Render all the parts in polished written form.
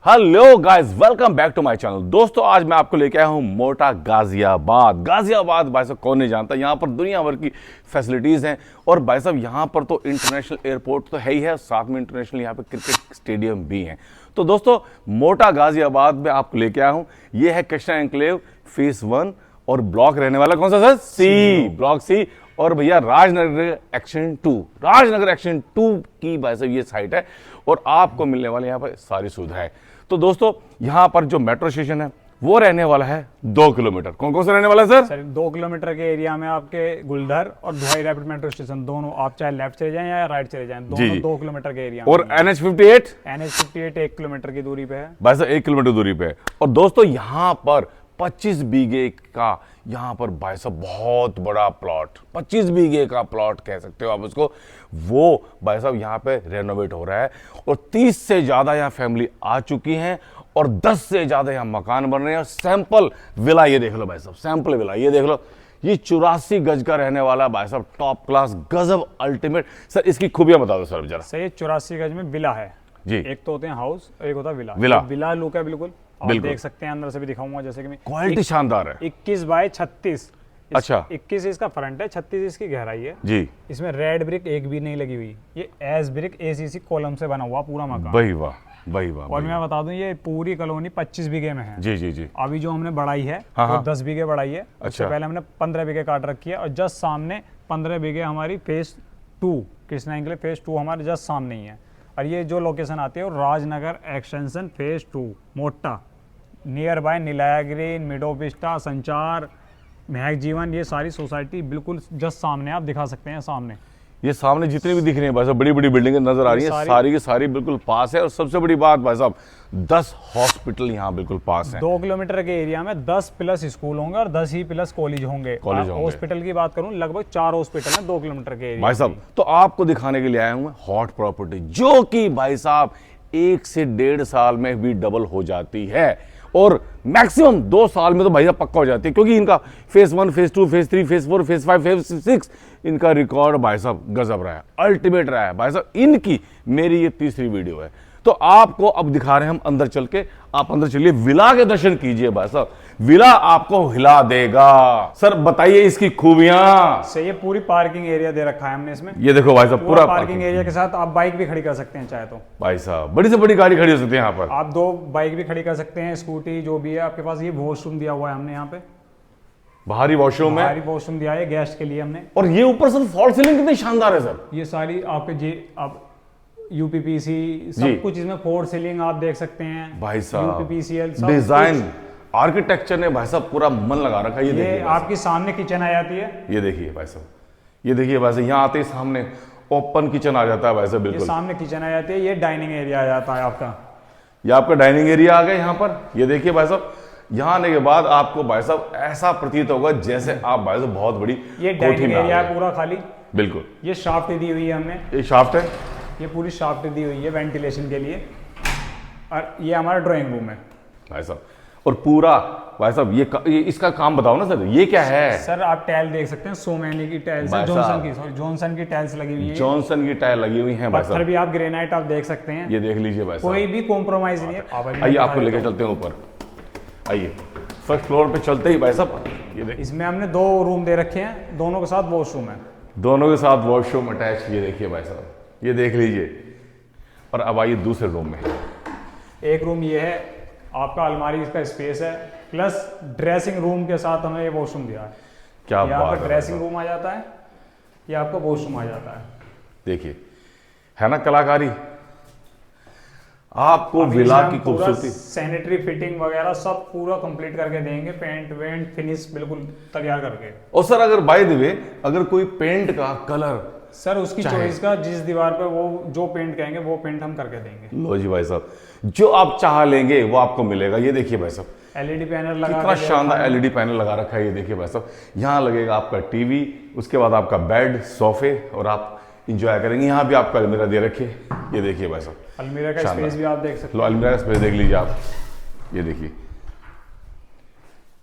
Hello guys, welcome back to my channel. दोस्तों, आज मैं आपको लेके आया हूं मोटा गाजियाबाद। गाजियाबाद भाई साहब कौन नहीं जानता, यहाँ पर दुनिया भर की फैसिलिटीज़ हैं। और भाई साहब यहाँ पर तो इंटरनेशनल एयरपोर्ट तो है ही है, साथ में इंटरनेशनल यहाँ पे क्रिकेट स्टेडियम भी हैं। तो दोस्तों, मोटा गाजियाबाद में आपको लेके आया हूँ। ये है कृष्णा एन्क्लेव फेस 1 और ब्लॉक रहने वाला कौन सा सर? सी, ब्लॉक सी। और भैया राजनगर एक्शन 2, राजनगर एक्शन 2 की भाई साहब ये साइट है और आपको मिलने वाले यहाँ पर सारी सुविधाएं। तो दोस्तों, यहाँ पर जो मेट्रो स्टेशन है वो रहने वाला है 2 किलोमीटर। कौन कौन सा रहने वाला है सर? 2 किलोमीटर के एरिया में आपके गुलधर और धुआई रैपिड मेट्रो स्टेशन दोनों, आप चाहे लेफ्ट चले जाएं या राइट चले जाएं, दोनों 2 किलोमीटर के एरिया। और NH58 1 किलोमीटर की दूरी पे है भाई साहब, 1 किलोमीटर दूरी पे है। और दोस्तों, यहाँ पर 25 बीघे का यहाँ पर भाई साहब बहुत बड़ा प्लॉट, 25 बीघे का प्लॉट कह सकते हो आप उसको, वो भाई साहब यहाँ पे रेनोवेट हो रहा है। और 30 से ज्यादा यहाँ फैमिली आ चुकी हैं और 10 से ज्यादा यहाँ मकान बन रहे हैं। सैंपल विला ये देख लो भाई साहब, सैंपल विला ये देख लो। ये 84 गज का रहने वाला भाई साहब, टॉप क्लास, गजब, अल्टीमेट। सर इसकी खूबियां बता दो सर जरा। सर ये 84 गज में विला है जी। एक तो होते हैं हाउस, एक होता है विला। विला लुक है बिल्कुल, आप देख सकते हैं, अंदर से भी दिखाऊंगा जैसे कि क्वालिटी शानदार है। 21 बाय 36। अच्छा, 21 इसका फ्रंट है, 36 इसकी गहराई है जी। इसमें रेड ब्रिक एक भी नहीं लगी हुई, ये एस ब्रिक ACC कॉलम से बना हुआ पूरा मकान। वही वाह, वही वाह। और मैं बता दूं, ये पूरी कॉलोनी 25 बीघे में है। जी जी जी। अभी जो हमने बढ़ाई है हाँ, वो 10 बीघे बढ़ाई है। उससे पहले हमने 15 बीघे काट रखी है और जस्ट सामने 15 बीघे हमारी फेज 2, कृष्णा एन्क्लेव फेज 2 हमारे जस्ट सामने ही है। और ये जो लोकेशन आती है वो राजनगर एक्सटेंशन फेज 2 मोटा, नियर बाय नीलागिरी, मिडो विस्टा, संचार, महक जीवन, ये सारी सोसाइटी बिल्कुल जस्ट सामने, आप दिखा सकते हैं सामने। ये सामने जितनी भी दिख रही है भाई साहब, बड़ी बड़ी बिल्डिंगें नजर आ रही हैं, सारी की सारी बिल्कुल पास है। और सबसे बड़ी बात भाई साहब, 10 हॉस्पिटल यहाँ बिल्कुल पास हैं। 2 किलोमीटर के एरिया में 10 प्लस स्कूल होंगे और 10 ही प्लस कॉलेज होंगे। हॉस्पिटल की बात करूं, लगभग 4 हॉस्पिटल हैं 2 किलोमीटर के एरिया भाई साहब। तो आपको दिखाने के लिए आया हूं मैं हॉट प्रॉपर्टी, जो कि भाई साहब 1 से 1.5 साल में भी डबल हो जाती है और मैक्सिमम 2 साल में तो भैया पक्का हो जाती है, क्योंकि इनका phase 1, phase 2, phase 3, phase 4, phase 5, phase 6 इनका रिकॉर्ड भाई साहब गजब रहा है, अल्टीमेट रहा है भाई साहब। इनकी मेरी ये तीसरी वीडियो है। तो आपको अब दिखा रहे हैं हम अंदर चल के, आप अंदर चलिए, विला के दर्शन कीजिए भाई साहब, विला आपको हिला देगा। सर बताइए इसकी खूबियां। से ये पूरी पार्किंग एरिया दे रखा है हमने इसमें, ये देखो भाई साहब, पूरा पार्किंग एरिया के साथ आप बाइक भी खड़ी कर सकते हैं चाहे तो। भाई साहब बड़ी से बड़ी गाड़ी खड़ी हो सकती है यहाँ पर, आप 2 बाइक भी खड़ी कर सकते हैं, स्कूटी जो भी है आपके पास। ये वॉशरूम दिया हुआ है हमने यहाँ पे, बाहरी वॉशरूम है, बाहरी वॉशरूम दिया है गेस्ट के लिए हमने। और ये ऊपर सर फॉल सीलिंग कितनी शानदार है सर। ये सारी आपके आप UPPC सब कुछ इसमें, फोर सीलिंग आप देख सकते हैं भाई साहब, UPPCL डिजाइन, आर्किटेक्चर ने भाई साहब पूरा मन लगा रखा है। ये देखिए आपकी सामने किचन आ जाती है, ये देखिए भाई साहब, ये देखिए भाई साहब, यहाँ आते ही सामने ओपन किचन आ जाता है भाई साहब, बिल्कुल ये सामने किचन आ जाती है। ये डाइनिंग एरिया आ जाता है आपका, ये आपका डाइनिंग एरिया आ गया यहाँ पर। ये देखिए भाई साहब, यहाँ आने के बाद आपको भाई साहब ऐसा प्रतीत होगा जैसे आप भाई साहब बहुत बड़ी ये डाइनिंग एरिया है पूरा खाली, बिल्कुल। ये शाफ्ट दी हुई है हमने, ये शाफ्ट है, ये पूरी शाफ्ट दी हुई है वेंटिलेशन के लिए। और ये हमारा ड्राइंग रूम है भाई साहब। और पूरा भाई साहब ये इसका काम बताओ ना सर, ये क्या है? सर आप टाइल देख सकते हैं, सोमैनी की टाइल्स है, जॉनसन की टाइल्स लगी हुई है, जॉनसन की टाइल लगी हुई है भाई साहब। पत्थर भी आप ग्रेनाइट आप देख सकते हैं, ये देख लीजिए भाई साहब, कोई भी कॉम्प्रोमाइज नहीं है। आइए आपको लेकर चलते हैं ऊपर, आइए फर्स्ट फ्लोर पे चलते ही भाई साहब। ये देखिए, इसमें हमने 2 रूम दे रखे हैं, दोनों के साथ वॉशरूम है, दोनों के साथ वॉशरूम अटैच। ये देखिए भाई साहब, ये देख लीजिए। और अब आइए दूसरे रूम में। एक रूम ये है आपका, अलमारी इसका स्पेस है, प्लस ड्रेसिंग रूम के साथ हमें ये वॉशरूम दिया है। क्या बात है, आपका ड्रेसिंग रूम आ जाता है, ये आपका वॉशरूम आ जाता है। देखिए है ना कलाकारी, आपको विला की खूबसूरती, सैनिटरी फिटिंग वगैरह सब पूरा कंप्लीट करके देंगे, पेंट वेंट फिनिश बिल्कुल तैयार करके। और सर अगर बाय द वे अगर कोई पेंट का कलर सर उसकी चॉइस का, जिस दीवार पे वो जो पेंट कहेंगे वो पेंट हम करके देंगे। लो जी भाई साहब, जो आप चाह लेंगे वो आपको मिलेगा। ये देखिए भाई साहब, LED पैनल लगा, कितना शानदार LED पैनल लगा रखा है। ये देखिए भाई साहब, यहाँ लगेगा आपका टीवी, उसके बाद आपका बेड, सोफे, और आप इंजॉय करेंगे। यहाँ भी आपका अलमीरा दे रखे, ये देखिए भाई साहब, अलमीरा का स्पेस भी आप देख सकते हैं। लो अलमीरा का स्पेस देख लीजिए आप, ये देखिए,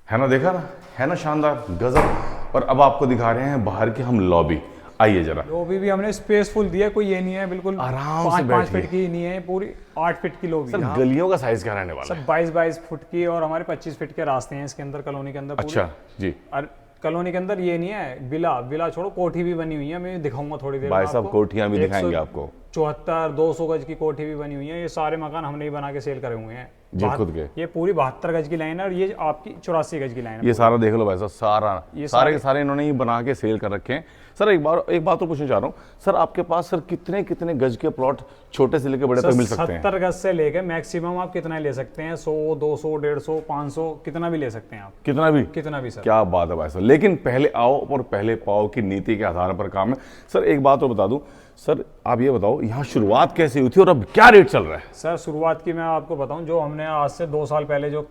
है ना, देखा ना, है ना शानदार, गजब। और अब आपको दिखा रहे हैं बाहर की हम लॉबी। आइए जरा, लॉबी भी हमने स्पेसफुल दिया, कोई ये नहीं है बिल्कुल आराम से 5 बैठिए। फीट की नहीं है, पूरी 8 फीट की लॉबी सर है। गलियों का साइज क्या रहने वाला है? सब 22 फुट की और हमारे 25 फीट के रास्ते हैं इसके अंदर, कॉलोनी के अंदर पूरे। अच्छा जी, और कॉलोनी के अंदर ये नहीं है, विला छोड़ो, कोठी भी बनी हुई है, मैं दिखाऊंगा थोड़ी देर में भाई साहब आपको। कोठियां भी दिखाएंगे आपको। 200 गज की कोठी भी बनी हुई है। ये सारे मकान हमने ही बना के सेल करे हुए हैं, जी खुद के। ये पूरी 72 गज की लाइन है और ये आपकी 84 गज की लाइन है। ये सारा देख लो भाई साहब, सारा ये सारे के सारे इन्होंने ही बना के सेल कर रखे हैं। सर एक बात तो पूछना चाह रहा हूँ सर, आपके पास सर कितने कितने गज के प्लॉट छोटे से लेके बड़े तक मिल सकते हैं? 70 गज से लेके मैक्सिमम आप कितना ले सकते हैं, 100, 200, 150, 500, कितना भी ले सकते हैं आप, कितना भी सर। क्या बात है भाई साहब, लेकिन पहले आओ और पहले पाओ की नीति के आधार पर काम है। सर एक बात और बता दूं सर, आप ये बताओ यहाँ शुरुआत कैसे हुई थी और अब क्या रेट चल रहा है? सर शुरुआत की मैं आपको बताऊं, जो हमने आज से 2 साल पहले जो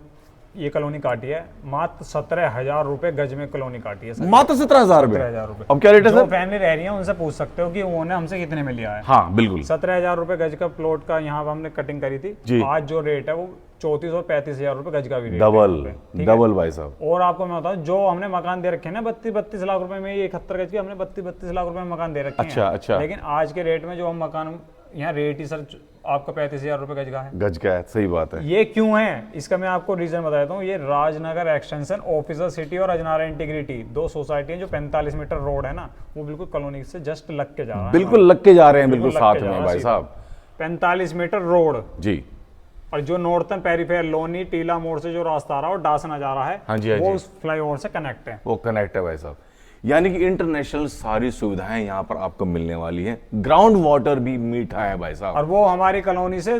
ये कॉलोनी काटी है, मात्र 17,000 रुपए गज में कॉलोनी काटी है सर। मात्र 17,000 रुपए? 17,000 रुपए। अब क्या रेट है जो सर? फैमिली रह रही है उनसे पूछ सकते हो कि उन्होंने हमसे कितने में लिया है। हाँ बिल्कुल। 17,000 रुपए गज का प्लॉट का यहाँ पे हमने कटिंग करी थी जी। आज जो रेट है वो 34 और 35,000 रुपए गज का भी रेट डबल भाई साहब। और आपको मैं बताऊं, जो हमने मकान दे रखे हैं ना 32 लाख रुपए में, ये 71 गज की हमने 32 लाख रुपए में मकान दे रखे हैं। अच्छा। लेकिन आज के रेट में जो हम मकान, यहाँ रेट ही सर आपका 35,000 रुपए गज का है। गज का है, सही बात है। ये क्यों है इसका मैं आपको रीजन बता देता हूँ। ये राजनगर एक्सटेंशन, ऑफिसर सिटी और अजनारा इंटीग्रिटी, 2 सोसाइटी हैं जो 45 मीटर रोड है ना, वो बिल्कुल कॉलोनी से जस्ट लग के जा रहा है। बिल्कुल लग के जा रहे हैं, बिल्कुल लग साथ के जा में रहा है भाई सीधा। साहब। 45 मीटर रोड, जी। और जो नॉर्थन पेरीफेयर लोनी टीला मोड़ से जो रास्ता आ रहा है और डासन जा रहा है, हाँ जी, हाँ वो जी। उस फ्लाईओवर से कनेक्ट है। वो कनेक्ट है भाई साहब, यानी कि इंटरनेशनल सारी सुविधाएं यहाँ पर आपको मिलने वाली हैं। ग्राउंड वाटर भी मीठा है भाई साहब। और वो हमारी कॉलोनी से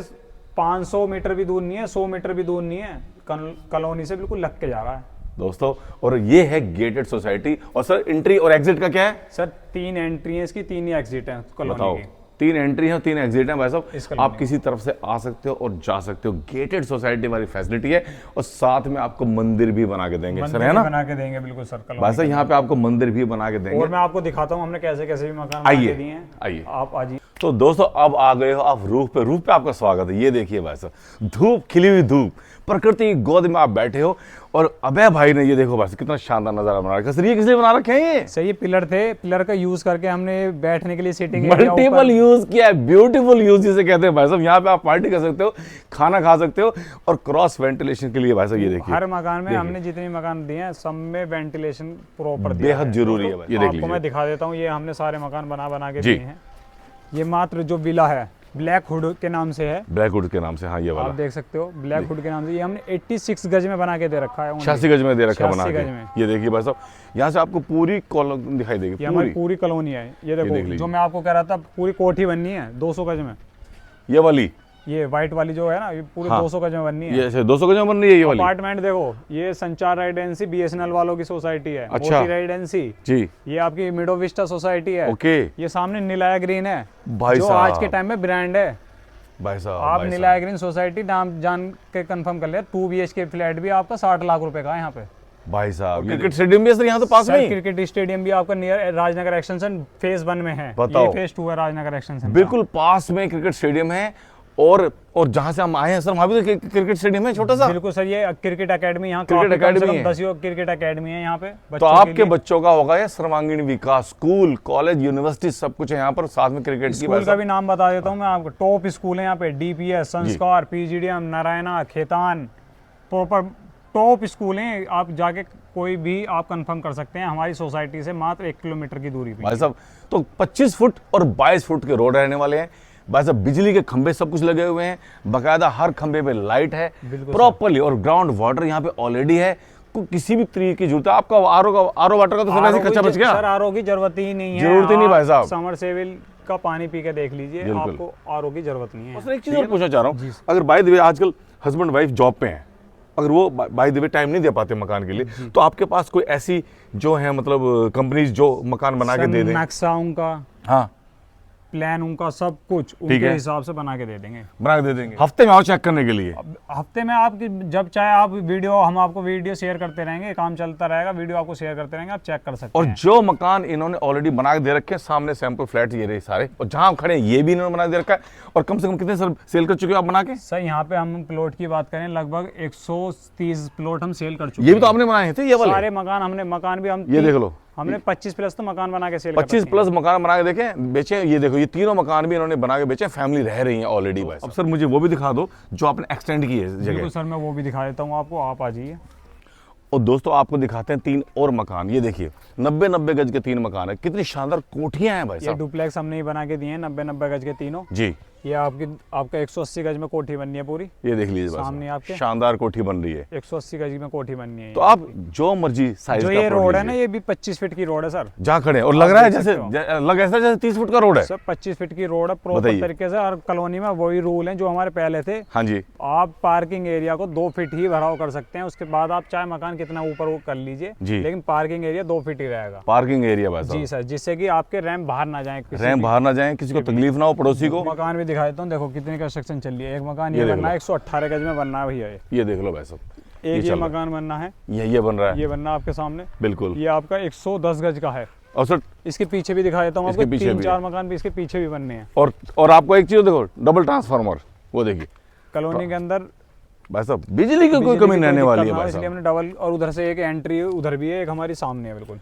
500 मीटर भी दूर नहीं है, 100 मीटर भी दूर नहीं है, कॉलोनी से बिल्कुल लग के जा रहा है दोस्तों। और ये है गेटेड सोसाइटी। और सर एंट्री और एग्जिट का क्या है? सर 3 एंट्री है इसकी, 3 ही एग्जिट है बताओ। कॉलोनी की। 3 एंट्री है, 3 एग्जिट है भाई इस साहब। कॉलोनी आप किसी तरफ से आ सकते हो और जा सकते हो। गेटेड सोसाइटी वाली फैसिलिटी है और साथ में आपको मंदिर भी बना के देंगे सर, है ना? बना के देंगे बिल्कुल सर कॉलोनी भाई साहब यहाँ पे आपको मंदिर भी बना के देंगे। और मैं आपको दिखाता हूँ हमने कैसे कैसे भी मकान बना के दिए हैं। आइए। आप आजिए। तो दोस्तों अब आ गए हो आप रूफ पे आपका स्वागत है। ये देखिए भाई साहब, धूप खिली हुई धूप, प्रकृति की गोद में आप बैठे हो। और अभय भाई ने ये देखो भाई साहब कितना शानदार नजारा बना रखा है। सर ये किस लिए बना रखे हैं? ये सही पिलर थे, पिलर का यूज करके हमने बैठने के लिए सीटिंग मल्टीपल यूज किया है, ब्यूटीफुल यूज जिसे कहते हैं भाई साहब। यहाँ पे आप पार्टी कर सकते हो, खाना खा सकते हो और क्रॉस वेंटिलेशन के लिए भाई साहब ये देखिए, हर मकान में हमने जितने मकान दिए हैं सब में वेंटिलेशन प्रॉपर दिया बेहद जरूरी है भाई। ये देख आपको मैं लीजिए दिखा देता हूँ। ये हमने सारे मकान बना के जी। दिए हैं। ये मात्र जो विला है ब्लैक हुड के नाम से है, ब्लैकवुड के नाम से। हाँ ये आप वाला देख सकते हो ब्लैक हुड के नाम से। ये हमने 86 गज में बना के दे रखा है। 86 गज में दे रखा है बना 86 गज के। में। ये देखिए भाई साहब, यहाँ से आपको पूरी कॉलोनी दिखाई देगी। ये हमारी पूरी पूरी कॉलोनी है। ये देख देखो लीजिए। जो मैं आपको कह रहा था, पूरी कोठी बननी है 200 गज में। ये वाली, ये व्हाइट वाली जो है ना, ये पूरे हाँ। 200 गज में बननी है। ये ऐसे 200 गज में बन रही है ये वाली। अपार्टमेंट देखो, ये संचार रेजिडेंसी BSNL वालों की सोसाइटी है। अच्छा। मोती रेजिडेंसी, जी ये आपकी मिडो विस्टा सोसाइटी है। ओके ये सामने नीलाया ग्रीन है भाई जो साहब। आज के टाइम में ब्रांड है। भाई साहब, आप भाई नीलाया ग्रीन सोसाइटी नाम जान के कंफर्म कर लिया। 2 BHK फ्लैट भी आपका 60 लाख रुपए का है यहाँ पे। भाई साहब, क्रिकेट स्टेडियम भी है सर यहाँ तो पास में ही। क्रिकेट स्टेडियम भी आपका नियर राजनगर एक्सटेंशन फेज 1 में है। बताओ। ये फेज 2 है राजनगर एक्सटेंशन। बिल्कुल पास में क्रिकेट स्टेडियम है। और जहां से हम आए हैं सर, वहां भी तो क्रिकेट स्टेडियम है छोटा सा। बिल्कुल सर, ये क्रिकेट एकेडमी यहाँ क्रिकेट एकेडमी है। 10 क्रिकेट एकेडमी है यहाँ पे तो बच्चों के आपके लिए। बच्चों का होगा ये सर्वांगीण विकास, स्कूल कॉलेज यूनिवर्सिटी सब कुछ है यहाँ पर, साथ में क्रिकेट की। स्कूल का भी नाम बता देता हूँ मैं आपको। टॉप स्कूल है यहाँ पे, DPS, Sanskar, PGDM, Narayana, Khetan, proper top school हैं। आप जाके कोई भी आप कंफर्म कर सकते हैं। हमारी सोसाइटी से मात्र 1 किलोमीटर की दूरी पे। भाई साहब तो 25 फुट और 22 फुट के रोड रहने वाले हैं भाई साहब। बिजली के खंभे सब कुछ लगे हुए हैं, बकायदा हर खंभे पे लाइट है प्रॉपरली। और ग्राउंड वाटर यहाँ पे ऑलरेडी है। किसी भी तरीके की जरूरत है आपका आरओ वाटर का तो सब ऐसे कच्चा बच गया। सर आरओ की जरूरत ही नहीं है। जरूरत ही नहीं भाई साहब। समर सेविल का पानी पी के देख लीजिए, आपको आरओ की जरूरत नहीं है। सर एक चीज और पूछना चाह रहा हूँ, अगर बाय द वे आजकल हस्बैंड वाइफ जॉब पे हैं, अगर वो बाय द वे टाइम नहीं दे पाते मकान के लिए, तो आपके पास कोई ऐसी जो है मतलब कंपनीज जो मकान बना के दे दें? नक्शा उनका, हाँ प्लान उनका, सब कुछ उनके हिसाब से बना के दे देंगे। बना के दे देंगे। हफ्ते में आओ चेक करने के लिए। हफ्ते में आप जब चाहे आप वीडियो, हम आपको वीडियो शेयर करते रहेंगे, काम चलता रहेगा, वीडियो आपको शेयर करते रहेंगे, आप चेक कर सकते और हैं। जो मकान इन्होंने ऑलरेडी बना के दे रखे हैं, सामने सैंपल फ्लैट ये रहे सारे, और जहां हम खड़े हैं ये भी इन्होंने बना के दे रखा है। और कम से कम कितने सर सेल कर चुके हो आप बना के? सर यहाँ पे हम प्लॉट की बात करें, लगभग 130 प्लॉट हम सेल कर चुके ये भी तो आपने बनाए थे ये वाले? सारे मकान हमने, मकान भी हम ये देख लो हमने 25 प्लस तो मकान बना के सेल 25 प्लस मकान बना के देखें बेचे। ये देखो ये तीनों मकान भी इन्होंने बना के बेचे, फैमिली रह रही है ऑलरेडी। भाई अब सर मुझे वो भी दिखा दो जो आपने एक्सटेंड की है जगह। सर मैं वो भी दिखा देता हूँ आपको, आप आ जाइए। और दोस्तों आपको दिखाते हैं 3 और मकान। ये देखिए 90-90 गज के 3 मकान है, कितनी शानदार कोठियां हैं भाई ये साहब। डुप्लेक्स हमने ही बना के दिए हैं 90-90 गज के तीनों जी। ये आपका 180 गज में कोठी बननी है पूरी। ये देख लीजिए सामने आपके शानदार कोठी बन रही है, 180 गज में कोठी बननी है। तो आप जो मर्जी साइज जो का ये प्लॉट रोड है ना, लीजिए। ये भी 25 फीट की रोड है सर। जहाँ खड़े हैं और लग रहा है देख जैसे सकते हो। लग ऐसा जैसे 30 फुट का रोड है। सब 25 फीट की रोड है प्रॉपर बताइए। तरीके से। और कॉलोनी में वही रूल है जो हमारे पहले थे। हाँ जी। आप पार्किंग एरिया को 2 फीट ही भराव कर सकते हैं, उसके बाद आप चाहे मकान कितना ऊपर वो कर लीजिए, जी। लेकिन पार्किंग एरिया 2 फीट ही रहेगा। पार्किंग एरिया भाई जी साहब, सर, जिससे कि आपके रैम बाहर ना जाए, रैम बाहर ना जाए, किसी को तकलीफ ना हो, पड़ोसी को। मकान भी दिखा देता हूँ, देखो कितनी कंस्ट्रक्शन चल रही है। एक मकान ये ये देख बनना लो। है 118 गज में बनना है भैया। ये देख लो भाई साहब, एक ये चल रहा है। मकान बनना है, ये बन रहा है, ये बनना आपके सामने। बिल्कुल। ये आपका 110 गज का है। और सर इसके पीछे भी दिखा देता हूँ आपको, इसके पीछे भी 3-4 मकान भी इसके पीछे भी बनने हैं। और आपको एक चीज देखो, डबल ट्रांसफार्मर, वो देखिए कॉलोनी के अंदर भाई साहब, बिजली की कोई कमी नहीं रहने वाली है भाई इसलिए साहब। हमने डबल, और उधर से एक एंट्री उधर भी है, एक हमारी सामने है बिल्कुल।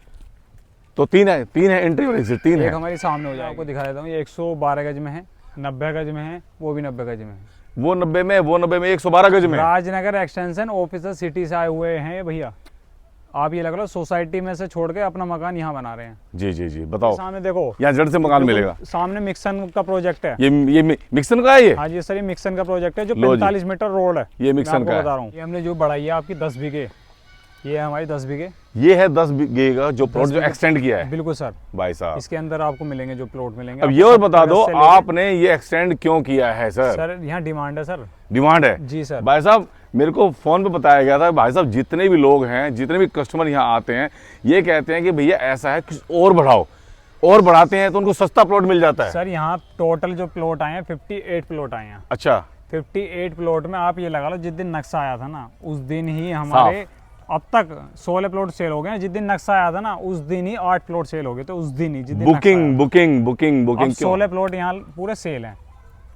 तो 3 है एंट्री और एग्जिट, 3 है। एक हमारी सामने हो जाएगी। आपको दिखा देता हूँ, ये 112 गज में है, 90 गज में है, वो भी 90 गज में है। वो 90 में 112 गज में। राजनगर एक्सटेंशन ऑफिसर सिटी से आए हुए हैं ये भैया। आप ये लग लो सोसाइटी में से छोड़ के अपना मकान यहाँ बना रहे हैं। जी जी जी, बताओ। सामने देखो, यहाँ जड़ से मकान मिलेगा। सामने मिक्सन का प्रोजेक्ट है। ये मिक्सन का है ये? हाँ जी सर, ये मिक्सन का प्रोजेक्ट है जो लो जी। 45 मीटर रोड है। ये मिक्सन मैं का आपको है। बता रहा हूँ, ये हमने जो बढ़ाई है आपकी 10 बीघे, ये है हमारी 10 बीघे। ये है 10 बीघे का जो प्लॉट जो बीघे। एक्सटेंड किया है बिल्कुल सर, भाई साहब। इसके अंदर आपको मिलेंगे जो प्लॉट मिलेंगे। अब आपको ये और 70 बता दो गज से लेके- आपने ये एक्सटेंड क्यों किया है सर? सर यहाँ डिमांड है सर। डिमांड है जी सर। भाई साहब, मेरे को फोन पे बताया गया था भाई साहब, जितने भी लोग हैं, जितने भी कस्टमर यहाँ आते हैं, ये कहते हैं कि भैया ऐसा है कुछ और बढ़ाओ, और बढ़ाते हैं तो उनको सस्ता प्लॉट मिल जाता है। सर यहाँ टोटल जो प्लॉट आए हैं 58 प्लॉट आए हैं। अच्छा, 58 प्लॉट में आप ये लगा लो, जिस दिन नक्शा आया था ना उस दिन ही हमारे अब तक 16 प्लॉट सेल हो गए हैं। जिस दिन नक्शा आया था ना उस दिन ही 8 प्लॉट सेल हो गए, तो उस दिन ही जिस दिन बुकिंग 16 प्लॉट यहाँ पूरे सेल हैं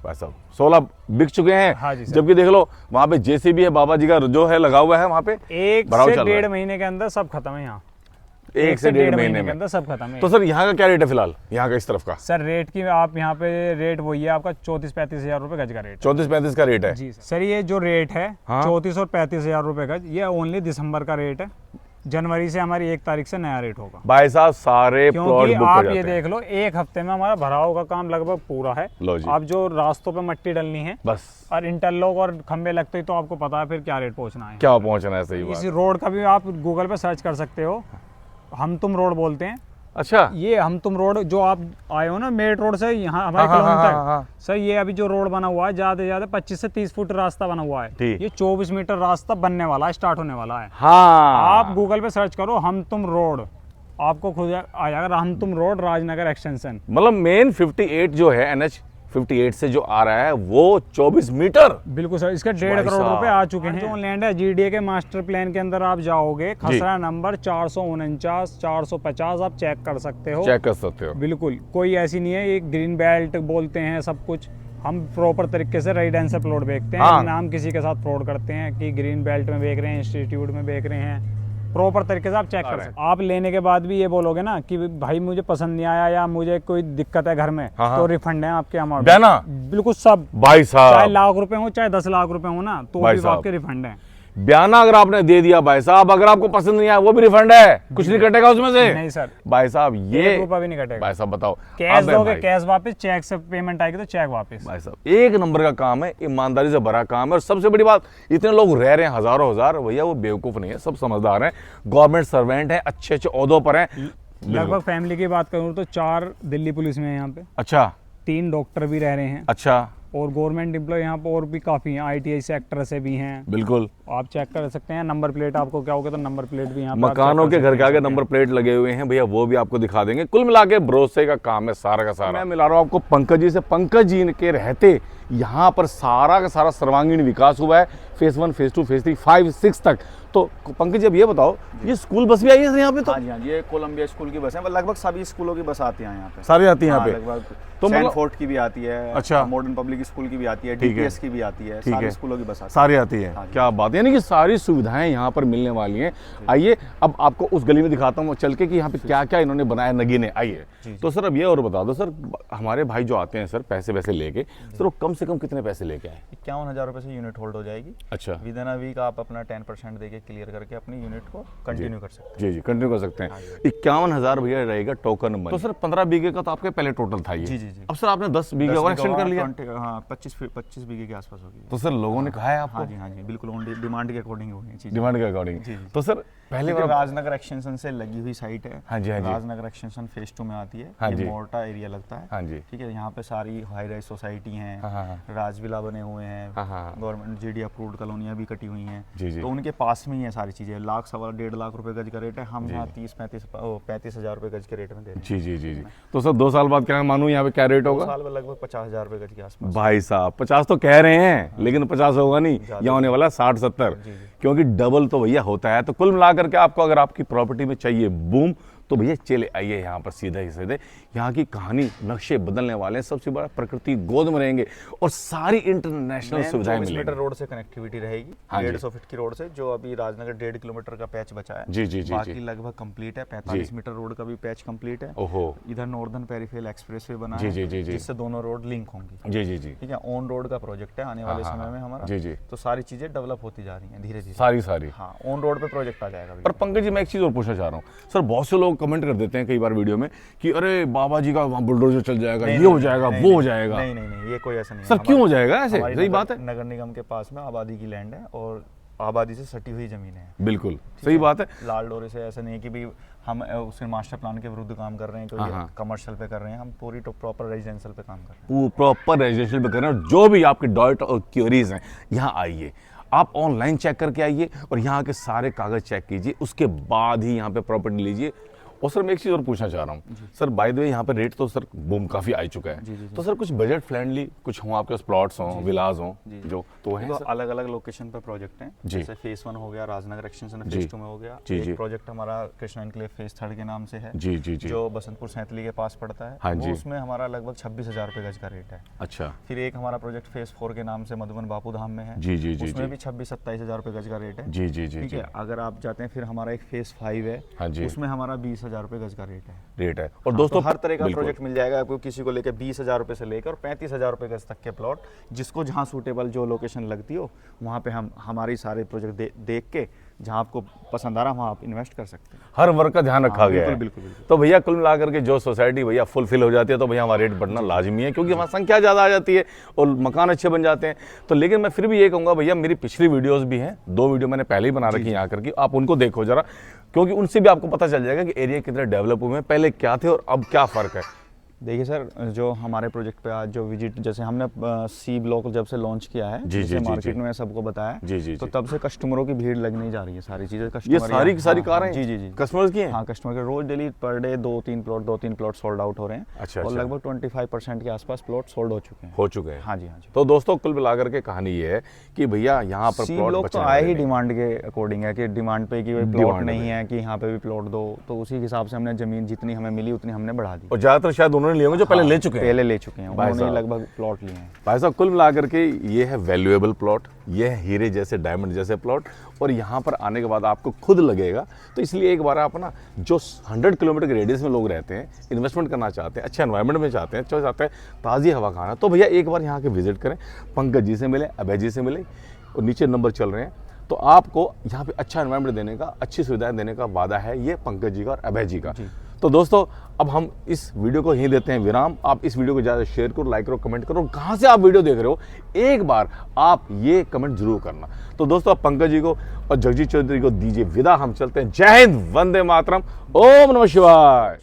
भाई साहब। 16 बिक चुके हैं। हाँ जी सर। जबकि देख लो वहाँ पे जेसीबी है, बाबा जी का जो है लगा हुआ है वहाँ पे। 1 भराव से चल रहा है। 1.5 महीने के अंदर सब खत्म है यहाँ। 1 से 1.5 महीने के में। अंदर सब खत्म है। तो सर यहाँ का क्या रेट है फिलहाल, यहाँ का इस तरफ का? सर रेट की आप यहाँ पे रेट वही है आपका 34-35 हजार रुपए गज का रेट। 34-35 का रेट है जी सर, ये जो रेट है हाँ। 34 और 35 हजार रुपए गज, ये ओनली दिसंबर का रेट है। जनवरी से हमारी 1 तारीख से नया रेट होगा। भाई साहब सारे प्लॉट क्योंकि बुक हो आप जाते ये हैं। देख लो, 1 हफ्ते में हमारा भराव का काम लगभग पूरा है। लो जी। अब जो रास्तों पे मट्टी डलनी है बस और इंटरलॉक और खंबे लगते ही, तो आपको पता है फिर क्या रेट पहुंचना है। क्या पहुंचना है, सही इस बात। रोड का भी आप गूगल पे सर्च कर सकते हो, हम तुम रोड बोलते हैं। अच्छा, ये हम तुम रोड जो आप आए हो ना मेट रोड से यहाँ हमारे हाँ, कॉलोनी हाँ, तक, हाँ। सर ये अभी जो रोड बना हुआ है ज्यादा से ज्यादा 25 से 30 फुट रास्ता बना हुआ है। ठीक। ये 24 मीटर रास्ता बनने वाला है, स्टार्ट होने वाला है। हाँ, आप गूगल पे सर्च करो हम तुम रोड, आपको खुद आ जाएगा हम तुम रोड राजनगर एक्सटेंशन। मतलब मेन 58 जो है NH 58 से जो आ रहा है वो 24 मीटर। बिल्कुल सर, इसके 1.5 भाई करोड़ साहब। रुपए आ चुके हैं। जो लैंड है GDA के मास्टर प्लान के अंदर आप जाओगे, खसरा नंबर 449 450 आप चेक कर सकते हो। चेक कर सकते हो। बिल्कुल कोई ऐसी नहीं है, ये ग्रीन बेल्ट बोलते हैं सब कुछ। हम प्रॉपर तरीके से रेजिडेंशियल प्लॉट बेचते हैं। हाँ। नाम किसी के साथ फ्रॉड करते हैं कि ग्रीन बेल्ट में बेच रहे हैं, इंस्टीट्यूट में बेच रहे हैं, प्रॉपर तरीके से आप चेक कर सकते हैं। आप लेने के बाद भी ये बोलोगे ना कि भाई मुझे पसंद नहीं आया या मुझे कोई दिक्कत है घर में, हाँ, हाँ। तो रिफंड है आपके अमाउंट। बयाना? बिल्कुल सब, भाई चाहे साहब, लाख रुपए हो चाहे 10 लाख रुपए हो ना, तो भाई भी साहब। आपके रिफंड है। बयाना अगर आपने दे दिया भाई साहब, अगर आपको पसंद नहीं आया वो भी रिफंड है, कुछ नहीं कटेगा उसमें से। नहीं सर, भाई साहब ये 1 रुपया भी नहीं कटेगा। भाई साहब बताओ, कैश अबे दोगे भाई, कैश वापस, चेक से पेमेंट आएगी तो चेक वापस। भाई साहब एक नंबर का काम है, ईमानदारी से भरा काम है। और सबसे बड़ी बात, इतने लोग रह रहे हैं हजारों हजार, भैया वो बेवकूफ नहीं है, सब समझदार हैं, गवर्नमेंट सर्वेंट हैं, अच्छे अच्छे ओहदों पर हैं। लगभग फैमिली की बात करूँ तो 4 दिल्ली पुलिस में है यहाँ पे, अच्छा 3 डॉक्टर भी रह रहे हैं, अच्छा, और गवर्नमेंट एम्प्लॉय यहाँ पर और भी काफ़ी हैं, ITI सेक्टर से भी हैं। बिल्कुल। आप चेक कर सकते हैं नंबर प्लेट, आपको क्या होगा तो नंबर प्लेट भी यहाँ पे आप मकानों check के कर घर के सकते आगे हैं। नंबर प्लेट लगे हुए हैं भैया, वो भी आपको दिखा देंगे। कुल मिला के भरोसे का काम है सारा का सारा। मैं मिला रहा हूँ आपको पंकज जी से। पंकज जी के रहते यहाँ पर सारा का सारा सर्वांगीण विकास हुआ है। फेज 1 फेज 2 फेज 3 5 6 तक तो पंकज जी अब ये बताओ, ये स्कूल बस भी आई है सर यहाँ पे? तो हाँ जी, हाँ जी, ये कोलंबिया स्कूल की बस है, लगभग सभी स्कूलों की बस आती है यहाँ पे। सारी आती है यहाँ हाँ, पे? लगभग तो मतलब सैनफोर्ड की भी आती है, अच्छा, मॉडर्न पब्लिक स्कूल की भी आती है, ठीक है, डीपीएस की भी आती है, ठीक सारे है, स्कूलों की बस आती है, सारी आती है। क्या बात है, यानी कि सारी सुविधाएं यहाँ पर मिलने वाली हैं। आइए अब आपको उस गली में दिखाता हूँ चल के कि यहाँ पे क्या क्या इन्होंने बनाया नगीने। आइए तो सर अब ये और बता दो सर, हमारे भाई जो आते हैं सर पैसे वैसे लेके, सर वो कम से कम कितने पैसे लेके आए? 51,000 रुपये से यूनिट होल्ड हो जाएगी। अच्छा, विद इन अ वीक आप अपना 10% देके क्लियर करके अपनी यूनिट को कंटिन्यू कर सकते हैं। जी जी, कंटिन्यू कर सकते हैं। 51,000 भैया रहेगा टोकन मनी। तो सर 15 बीघे का तो आपके पहले टोटल था ये? जी जी जी। अब सर आपने 10 बीघे और एक्सटेंड कर लिया? हाँ, 25 बीघे के आसपास होगी। तो सर लोगों ने कहा है आपको? हाँ जी, हाँ जी, बिल्कुल ऑन डिमांड के अकॉर्डिंग होगी चीज़, डिमांड के अकॉर्डिंग। तो सर पहले राजनगर एक्सटेंशन से लगी हुई साइट है। हाँ जी, हाँ जी, राजनगर एक्सटेंशन फेज 2 में आती है। हाँ जी, मोर्टा एरिया लगता है। हाँ जी, ठीक है, यहाँ पे सारी हाई राइज सोसाइटी हैं, हाँ, राजविला बने हुए हैं, हाँ, गवर्नमेंट जीडी अप्रूव्ड कॉलोनियाँ भी कटी हुई हैं। जी जी, तो उनके पास में ही है सारी चीज़ें। लाख सवा 1.5 लाख रुपए गज का रेट है, हम यहाँ 35,000 रुपए गज के रेट में दे रहे हैं। जी जी जी जी। तो सर 2 साल बाद क्या मानूं यहाँ पे क्या रेट होगा? 2 साल में लगभग 50,000 रुपए गज के आसपास। भाई साहब 50 तो कह रहे हैं, लेकिन 50 होगा नहीं, यहाँ होने वाला 60-70, क्योंकि डबल तो भैया होता है। तो कुल मिलाकर के आपको अगर आपकी प्रॉपर्टी में चाहिए बूम, तो भैया चले आइए यहाँ पर सीधे ही सीधे। यहाँ की कहानी नक्शे बदलने वाले हैं, सबसे बड़ा प्रकृति गोद में रहेंगे और सारी इंटरनेशनल सुविधाएं मिलेंगी। मीटर रोड से कनेक्टिविटी रहेगी, 150 फीट की रोड से, जो अभी राजनगर 1.5 किलोमीटर का पैच बचा है। जी जी जी, बाकी लगभग कंप्लीट है। 45 मीटर रोड का भी पैच कंप्लीट है। ओहो, इधर नॉर्दर्न पेरिफेरल एक्सप्रेसवे बना जी है, जी जी जी, जिससे दोनों रोड लिंक होंगी। जी जी जी, ठीक है, ऑन रोड का प्रोजेक्ट है आने वाले समय में हमारा। जी जी, तो सारी चीजें डेवलप होती जा रही हैं धीरे धीरे, सारी। हाँ, ऑन रोड पे प्रोजेक्ट आ जाएगा। पर पंकज जी मैं एक चीज और पूछना चाह रहा हूँ सर, बहुत से लोग कमेंट कर देते हैं कई बार वीडियो में कि अरे बाबा जी का वहाँ बुलडोजर चल जाएगा, ये हो जाएगा, वो हो जाएगा। नहीं नहीं नहीं, ये कोई ऐसा नहीं है सर। क्यों हो जाएगा ऐसे? सही बात है, नगर निगम के पास में आबादी की लैंड है और आबादी से सटी हुई जमीनें हैं। बिल्कुल सही बात है। लाल डोरे से ऐसा नहीं है कि भी हम उसके मास्टर प्लान के विरुद्ध काम कर रहे हैं, कोई कमर्शियल पे कर रहे हैं। हम पूरी प्रॉपर रेजिडेंशियल पे काम कर रहे हैं, प्रॉपर रेजिडेंशियल पे कर रहे हैं। और जो भी आपके डाउट और क्वेरीज हैं, यहाँ आइए, आप ऑनलाइन चेक करके आइए और यहाँ के सारे कागज चेक कीजिए, उसके बाद ही यहाँ पे प्रॉपर्टी लीजिए। और सर मैं एक चीज़ और पूछना चाह रहा हूँ सर, बाय द वे यहाँ पे रेट तो सर बूम काफ़ी आ चुका है। तो सर कुछ बजट फ्रेंडली कुछ हों आपके पास, प्लॉट्स हों, विलाज हों जो तो हैं? अलग अलग लोकेशन पे प्रोजेक्ट हैं। जैसे फेज 1 हो गया राजनगर एक्सटेंशन, फेज 2 में हो गया। एक प्रोजेक्ट हमारा कृष्णा एन्क्लेव फेज 3 के नाम से है, जी जी जी, जो बसंतपुर सैंतली के पास पड़ता है। हाँ जी, उसमें हमारा लगभग 26,000 रुपए गज का रेट है। अच्छा। फिर एक हमारा प्रोजेक्ट फेज 4 के नाम से मधुबन बापू धाम में है। जी जी जी, उसमें भी 26-27,000 रुपए गज का रेट है। जी जी जी, ठीक है। अगर आप जाते हैं फिर हमारा एक फेज 5 है, उसमें हमारा 20,000 रुपए गज का रेट है। और दोस्तों हर तरह का प्रोजेक्ट मिल जाएगा आपको, किसी को लेकर 20,000 रुपए से लेकर और 35,000 रुपए गज तक के प्लॉट, जिसको जहां सूटेबल जो लोकेशन लगती हो वहां पे हम हमारी सारे प्रोजेक्ट देख के जहां आपको पसंद आ रहा वहां आप इन्वेस्ट कर सकते हैं। हर वर्ग का ध्यान रखा गया है। बिल्कुल। तो भैया कुल मिलाकर के जो सोसाइटी भैया फुलफिल हो जाती है, तो भैया हमारा रेट बढ़ना लाजमी है, क्योंकि हमारी संख्या ज़्यादा आ जाती है और मकान अच्छे बन जाते हैं। तो लेकिन मैं फिर भी ये कहूँगा भैया, मेरी पिछली वीडियोज़ भी हैं, 2 वीडियो मैंने पहले ही बना रखी हैं यहाँ करके, आप उनको देखो जरा, क्योंकि उनसे भी आपको पता चल जाएगा कि एरिया कितने डेवलप हुए हैं, पहले क्या थे और अब क्या फ़र्क है। देखिए सर, जो हमारे प्रोजेक्ट पे आज जो विजिट, जैसे हमने सी ब्लॉक जब से लॉन्च किया है, जैसे मार्केट में सबको बताया, तो तब से कस्टमरों की भीड़ लगने जा रही है। सारी चीजें कस्टमर, ये सारी कारें जी जी जी कस्टमर्स की हैं। हाँ, कस्टमर के रोज daily per day 2-3 plot sold out हो रहे हैं। अच्छा, और लगभग 25% के आसपास प्लॉट सोल्ड हो चुके हैं। हाँ जी। तो दोस्तों कुल मिलाकर के कहानी ये है कि भैया यहाँ पर सी ब्लॉक तो आए ही डिमांड के अकॉर्डिंग है, कि डिमांड पे की प्लॉट नहीं है कि यहाँ पे भी प्लॉट दो, तो उसी हिसाब से हमने जमीन जितनी हमें मिली उतनी हमने बढ़ा दी। और ज्यादातर शायद उन्होंने लिए जो पहले ले चुके हैं उन्होंने लगभग प्लॉट लिए हैं। भाई साहब कुल मिलाकर के ये है वैल्यूएबल प्लॉट, ये है हीरे जैसे, डायमंड जैसे प्लॉट। और यहाँ पर आने के बाद आपको खुद लगेगा। तो इसलिए एक बार आप ना, जो 100 किलोमीटर के रेडियस में लोग रहते हैं, इन्वेस्टमेंट करना चाहते हैं, अच्छे एनवायरनमेंट में चाहते हैं ताज़ी हवा खाना, तो भैया एक बार यहाँ के विजिट करें, पंकज जी से मिले, अभय जी से मिले, और नीचे नंबर चल रहे हैं। तो आपको यहाँ पे अच्छा एनवायरनमेंट देने का, अच्छी सुविधाएं देने का वादा है ये पंकज जी का और अभय जी का। तो दोस्तों अब हम इस वीडियो को यहीं देते हैं विराम। आप इस वीडियो को ज़्यादा शेयर करो, लाइक करो, कमेंट करो। कहाँ से आप वीडियो देख रहे हो एक बार आप ये कमेंट जरूर करना। तो दोस्तों आप पंकज जी को और जगजीत चौधरी को दीजिए विदा, हम चलते हैं। जय हिंद, वंदे मातरम, ओम नमः शिवाय।